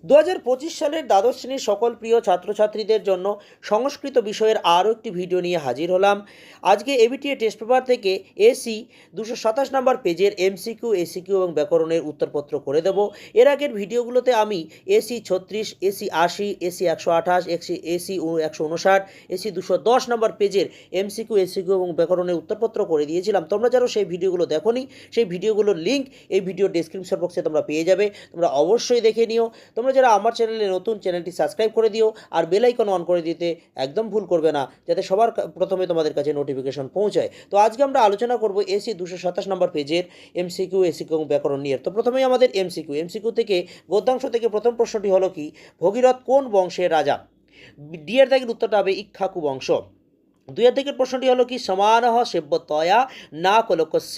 2025 সালের দ্বাদশ শ্রেণীর সকল প্রিয় ছাত্রছাত্রীদের জন্য সংস্কৃত বিষয়ের আরও একটি ভিডিও নিয়ে হাজির হলাম। আজকে এবিটিএ টেস্ট পেপার থেকে এসি 227 নম্বর পেজের এমসিকিউ, এসিকিউ এবং ব্যাকরণের উত্তরপত্র করে দেব। এর আগের ভিডিওগুলোতে আমি AC 36, AC 80, AC 128, AC 159, AC 210 নম্বর পেজের এমসিকিউ, এসিকিউ এবং ব্যাকরণের উত্তরপত্র করে দিয়েছিলাম। তোমরা যারা সেই ভিডিওগুলো দেখোনি, সেই ভিডিওগুলোর লিঙ্ক এই ভিডিও ডেসক্রিপশন বক্সে তোমরা পেয়ে যাবে। তোমরা অবশ্যই দেখে নিও। তোমরা যারা আমার চ্যানেলে নতুন, চ্যানেলটি সাবস্ক্রাইব করে দিও আর বেল আইকন অন করে দিতে একদম ভুল করবে না, যাতে সবার প্রথমে তোমাদের কাছে নোটিফিকেশন পৌঁছায়। তো আজকে আমরা আলোচনা করব এসি 227 নম্বর পেজের এমসিকিউ, এসিকিউ এবং ব্যাকরণ নিয়ে। তো প্রথমেই আমাদের এমসিকিউ থেকে গদ্যাংশ থেকে প্রথম প্রশ্নটি হলো কি, ভগীরথ কোন বংশের রাজা? ডি এর দাগের উত্তরটা হবে ইক্ষ্বাকু বংশ। 2 এর দিকের প্রশ্নটি হলো কি, সমানহ সেব্যতয়া নাকলকস্য,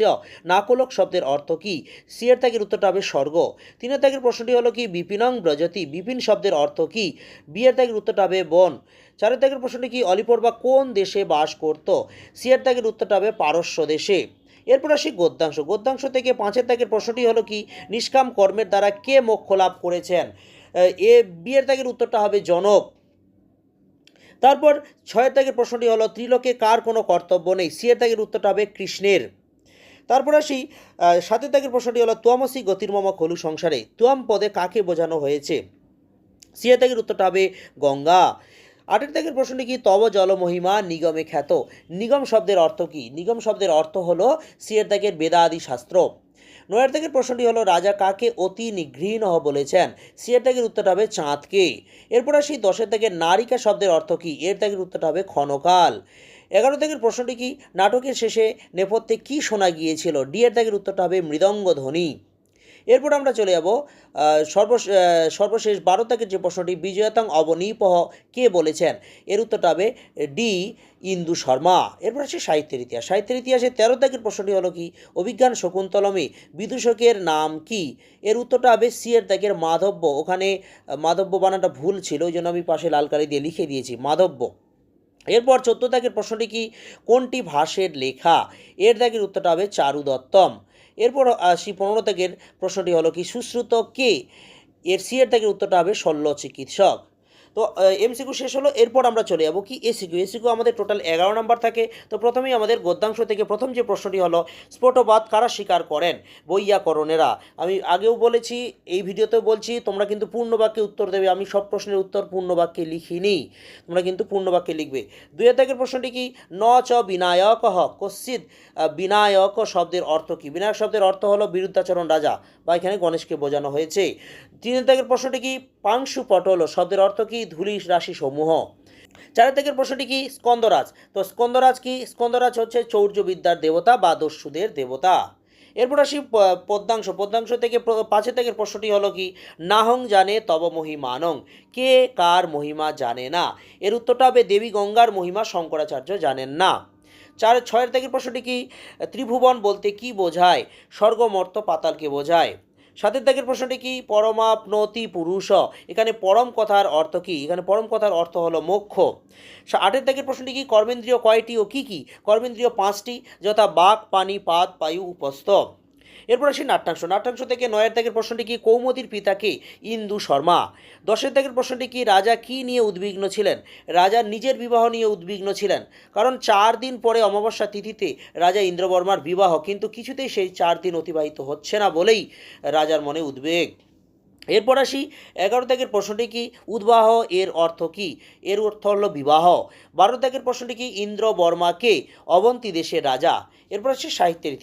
নাকলক শব্দের অর্থ কি? সি এর দাগের উত্তরটা হবে স্বর্গ। 3 এর দাগের প্রশ্নটি হলো কি, বিপিনং ব্রজতি, বিপিন শব্দের অর্থ কি? বি এর দাগের উত্তরটা হবে বন। 4 এর দাগের প্রশ্নটি কি, অলিপর্বা কোন দেশে বাস করত? সি এর দাগের উত্তরটা হবে পারস্য দেশে। এরপর আসি গদ্যাংশ থেকে 5 এর দাগের প্রশ্নটি হলো কি, নিষ্কাম কর্মের দ্বারা কে মোক্ষ লাভ করেছেন? বি এর দাগের উত্তরটা হবে জনক। তারপর 6 দাগের প্রশ্নটি হলো, ত্রিলোকে কার কোনো কর্তব্য নেই? সি এর দাগের উত্তরটা হবে কৃষ্ণের। তারপর আসি 7 দাগের প্রশ্নটি হলো, ত্বমসি গতির্মম খলু সংসারে, ত্বম পদে কাকে বোঝানো হয়েছে? সি এর দাগের উত্তরটা হবে গঙ্গা। 8 দাগের প্রশ্নটি কি, তব জল মহিমা নিগমে খ্যাত, নিগম শব্দের অর্থ কি? নিগম শব্দের অর্থ হলো সি এর দাগের বেদাদি শাস্ত্র। 9 দাগের প্রশ্নটি হলো, রাজা কাকে অতি নিগৃহীণ বলেছেন? সি এর দাগের উত্তরটা হবে চাঁদকে। এরপর আসি 10 দাগের নারিকা শব্দের অর্থ কি? এর দাগের উত্তরটা হবে ক্ষণকাল। 11 দাগের প্রশ্নটি কি, নাটকের শেষে নেপথ্যে কি শোনা গিয়েছিল? ডি এর দাগের উত্তরটা হবে মৃদঙ্গ ধ্বনি। এরপর আমরা চলে যাব সর্বশেষ 12 দাগের যে প্রশ্নটি, বিজয়তাং অবনীপহ কে বলেছেন? এর উত্তরটা হবে ডি ইন্দু শর্মা। এরপর আছে সাহিত্যের ইতিহাসে 13 দাগের প্রশ্নটি হলো কি, অভিজ্ঞান শকুন্তলমে বিদূষকের নাম কি? এর উত্তরটা হবে সি এর দাগের মাধব্য। ওখানে মাধব্য বানানটা ভুল ছিল, ওই জন্য আমি পাশে লাল কালি দিয়ে লিখে দিয়েছি মাধব্য। এরপর 14 দাগের প্রশ্নটি কি, কোনটি ভাষের লেখা? এর দাগের উত্তরটা হবে চারুদত্তম। এরপর আসি 15 দাগের প্রশ্নটি হলো কি, সুশ্রুত কে? এর সি এর দাগের উত্তরটা হবে শল্য চিকিৎসক। তো এমসিকিউ শেষ হলো। এরপর আমরা চলে যাব কি এসিকিউ আমাদের টোটাল 11 নাম্বার থাকে। তো প্রথমেই আমাদের গদ্যাংশ থেকে প্রথম যে প্রশ্নটি হলো, স্ফোটবাদ কারা স্বীকার করেন? বৈয়াকরণেরা। আমি আগেও বলেছি, এই ভিডিওতেও বলছি, তোমরা কিন্তু পূর্ণ বাক্যে উত্তর দেবে। আমি সব প্রশ্নের উত্তর পূর্ণ বাক্যে লিখিনি, তোমরা কিন্তু পূর্ণ বাক্যে লিখবে। 2 দাগের প্রশ্নটি কি, ন চ বিনায়ক কশ্চিৎ, বিনায়ক শব্দের অর্থ কি? বিনায়ক শব্দের অর্থ হলো বিরুদ্ধাচরণ রাজা, বা এখানে গণেশকে বোঝানো হয়েছে। 3 দাগের প্রশ্নটি কি, পাংশু পটল শব্দের অর্থ কি? ধূলি রাশি সমূহ। 4 দাগের প্রশ্নটি কি, স্কন্দরাজ। তো স্কন্দরাজ কি? স্কন্দরাজ হচ্ছে চৌর্যবিদ্যার দেবতা বা দস্যুদের দেবতা। এরপর আসি পদ্যাংশ থেকে 5 দাগের প্রশ্নটি হলো কি, নাহং জানে তব মহিমানং, কে কার মহিমা জানে না? এর উত্তরটা হবে দেবী গঙ্গার মহিমা শঙ্করাচার্য জানেন না। 6 দাগের প্রশ্নটি কি, ত্রিভুবন বলতে কি বোঝায়? স্বর্গ মর্ত পাতালকে বোঝায়। 7 দাগের প্রশ্নটি কি, পরমাপ্নতি পুরুষ, এখানে পরম কথার অর্থ কি? এখানে পরম কথার অর্থ হলো মোক্ষ। 8 দাগের প্রশ্নটি কি, কর্মেন্দ্রিয় কয়টি ও কি কি? কর্মেন্দ্রিয় 5টি, যথা বাক, পানি, পাত, পায়ু, উপস্থ। এরপর আসি নাট্যাংশ থেকে 9 দাগের প্রশ্নটি কি, কৌমুদীর পিতাকে ইন্দু শর্মা। 10 দাগের প্রশ্নটি কি, রাজা কি নিয়ে উদ্বিগ্ন ছিলেন? রাজা নিজের বিবাহ নিয়ে উদ্বিগ্ন ছিলেন, কারণ 4 দিন পরে অমাবস্যা তিথিতে রাজা ইন্দ্রবর্মার বিবাহ, কিন্তু কিছুতেই সেই 4 দিন অতিবাহিত হচ্ছে না বলেই রাজার মনে উদ্বেগ। এরপর আসি 11 দাগের প্রশ্নটি কি, উদ্বাহ এর অর্থ কি? এর অর্থ হলো বিবাহ। 12 দাগের প্রশ্নটি কি, ইন্দ্রবর্মাকে অবন্তী দেশের রাজা। এরপর আসছে সাহিত্যের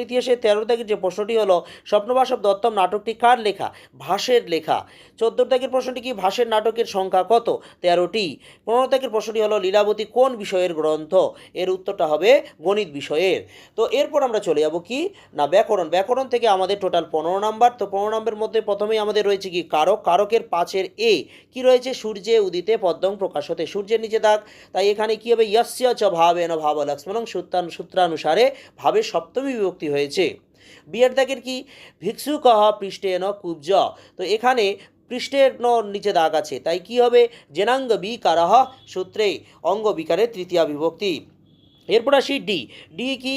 ইতিহাসে 13 দাগের যে প্রশ্নটি হলো, স্বপ্নবাসব দত্তম নাটকটি কার লেখা? ভাসের লেখা। 14 দাগের প্রশ্নটি কি, ভাসের নাটকের সংখ্যা কত? 13টি। 15 দাগের প্রশ্নটি হলো, লীলাবতী কোন বিষয়ের গ্রন্থ? এর উত্তরটা হবে গণিত বিষয়ের। তো এরপর আমরা চলে যাব কি না, ব্যাকরণ থেকে আমাদের টোটাল 15 নাম্বার। তো 15 নম্বরের মধ্যে প্রথমেই আমাদের রয়েছে কি, কারকের 5-এর এ কি রয়েছে? সূর্যে উদিতে পদ্মং প্রকাশতে, সূর্যের নিচে দাগ, তাই এখানে কি হবে? ইয়স্য চ ভাবেন ভাবলক্ষ্মণং সূত্রানুসারে ভাবের সপ্তমী বিভক্তি হয়েছে। বিয়ের দাগের কি, ভিক্ষু কহ পৃষ্ঠেন কুব্জ, তো এখানে পৃষ্ঠের নিচে দাগ আছে, তাই কি হবে? জেনাঙ্গ বিকারহ সূত্রে অঙ্গ বিকারের তৃতীয়া বিভক্তি। এরপর আসি ডি। ডি কি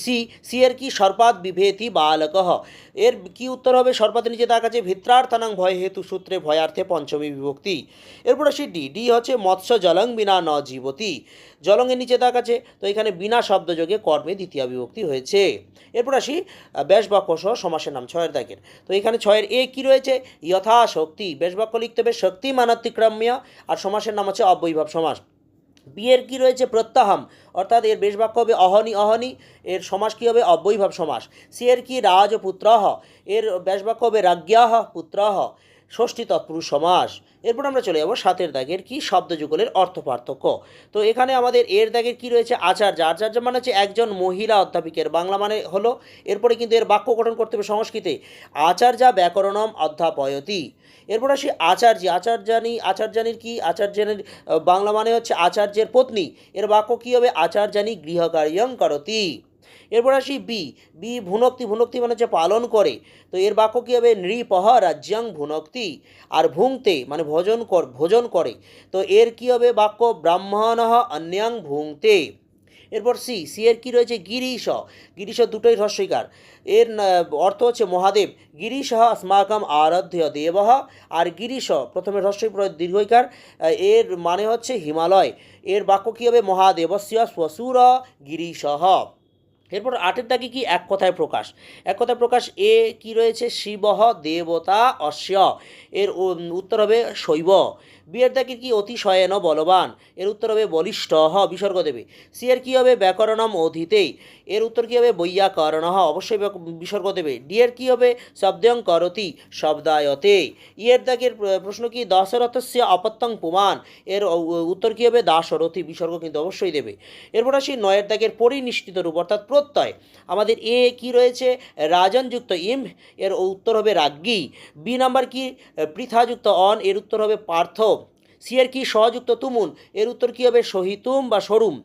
সি। সি এর কি সর্পাৎ বিভেতি বালকঃ। এর কি উত্তর হবে? সর্পাতের নিচে দাগ আছে ভিত্রার্থানাং ভয় হেতু সূত্রে ভয়ার্থে পঞ্চমী বিভক্তি। এরপর আসি ডি। ডি হচ্ছে মৎস্য জলং বিনা ন জীবতি। জলংয়ের নিচে দাগ আছে, তো এখানে বিনা শব্দযোগে কর্মে দ্বিতীয় বিভক্তি হয়েছে। এরপর আসি ব্যাসবাক্য সহ সমাসের নাম ছয়ের দাগের। তো এখানে ছয়ের এ কি রয়েছে? যথাশক্তি। ব্যাসবাক্য লিখতে হবে শক্তি মানাতিক্রম্য, আর সমাসের নাম হচ্ছে অব্যয়ীভাব সমাস। বিয়ের কি রয়েছে? প্রত্যাহাম, অর্থাৎ এর বেশ বাক্য হবে অহনি অহনি, এর সমাস কী হবে? অব্যয়ীভাব সমাস। সি এর কি রাজপুত্রঃ, এর ব্যাস বাক্য হবে রাজ্ঞাঃ পুত্রঃ, ষষ্ঠী তৎপুরুষ সমাস। এরপর আমরা চলে যাবো সাতের দাগের কি শব্দযুগলের অর্থ পার্থক্য। তো এখানে আমাদের এর দাগের কি রয়েছে? আচার্য। আচার্য মানে হচ্ছে একজন মহিলা অধ্যাপিকের, বাংলা মানে হলো, এরপরে কিন্তু এর বাক্য গঠন করতে হবে সংস্কৃতে আচার্যা ব্যাকরণম অধ্যাপয়তি। এরপর আসি আচার্য। আচার্যানির কি? আচার্যানির বাংলা মানে হচ্ছে আচার্যের পত্নী, এর বাক্য কী হবে? আচার্যানি গৃহকার্যং করতি। এরপর আসি বি। বি ভুনক্তি। ভুনক্তি মানে হচ্ছে পালন করে, তো এর বাক্য কী হবে? নৃপহ রাজ্যাং ভুনক্তি। আর ভুংতে মানে ভোজন করে, তো এর কী হবে? বাক্য ব্রাহ্মণঃ অন্যাং ভুংতে। এরপর সি। সি এর কী রয়েছে? গিরিশ। গিরিশ দুটোই হ্রস্বইকার, এর অর্থ হচ্ছে মহাদেব। গিরিশ अस्माकम আরাধ্য দেব। আর গিরিশ প্রথমে হ্রস্বই পরে দীর্ঘইকার, এর মানে হচ্ছে হিমালয়, এর বাক্য কী হবে? মহাদেবস্য শ্বশুর গিরিশ। এরপর আটের দাগে কি? এক কথায় প্রকাশ। এক কথায় প্রকাশ এ কি রয়েছে? শিবঃ দেবতা অস্য, এর উত্তর হবে শৈব। বিয়ের দাগে কি? অতিশয়েন বলবান, এর উত্তর হবে বলিষ্ঠ, বিসর্গ দেবে। সি এর কী হবে? ব্যাকরণম অধীতে, এর উত্তর কী হবে? বৈয়াকরণ, অবশ্যই বিসর্গ দেবে। ডি এর কী হবে? শব্দং করতি শব্দায়তে। ইয়ের দাগের প্রশ্ন কি? দশরথস্য অপত্যং পুমান, এর উত্তর কী হবে? দাশরথী, বিসর্গ কিন্তু অবশ্যই দেবে। এরপর আসি নয়ের দাগের পরিনিষ্ঠিত রূপ অর্থাৎ প্রত্যয়। আমাদের এ কি রয়েছে? রাজনযুক্ত ইম, এর উত্তর হবে রাজ্ঞী। বি নাম্বার কি? পৃথাযুক্ত অন, এর উত্তর হবে পার্থ। সি এর কি? সযুক্ত তুমুন, এর উত্তর কী হবে? সহিতুম বা সরুম।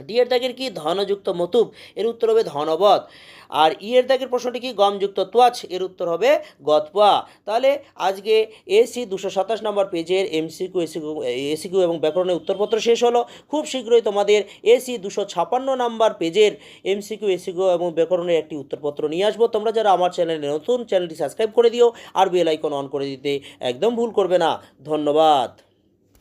ডি এর দাগের কি? ধনযুক্ত মতুব, এর উত্তর হবে ধনবৎ। আর ই এর দাগের প্রশ্নটি কি? গমযুক্ত তোয়াচ, এর উত্তর হবে গতপা। তাহলে আজকে এসি 227 নম্বর পেজের এসিকিউ এবং ব্যাকরণের উত্তরপত্র শেষ হলো। খুব শীঘ্রই তোমাদের এসি 256 নম্বর পেজের এসিকিউ এবং ব্যাকরণের একটি উত্তরপত্র নিয়ে আসবো। তোমরা যারা আমার চ্যানেলে নতুন, চ্যানেলটি সাবস্ক্রাইব করে দিও আর বেল আইকন অন করে দিতে একদম ভুল করবে না। ধন্যবাদ।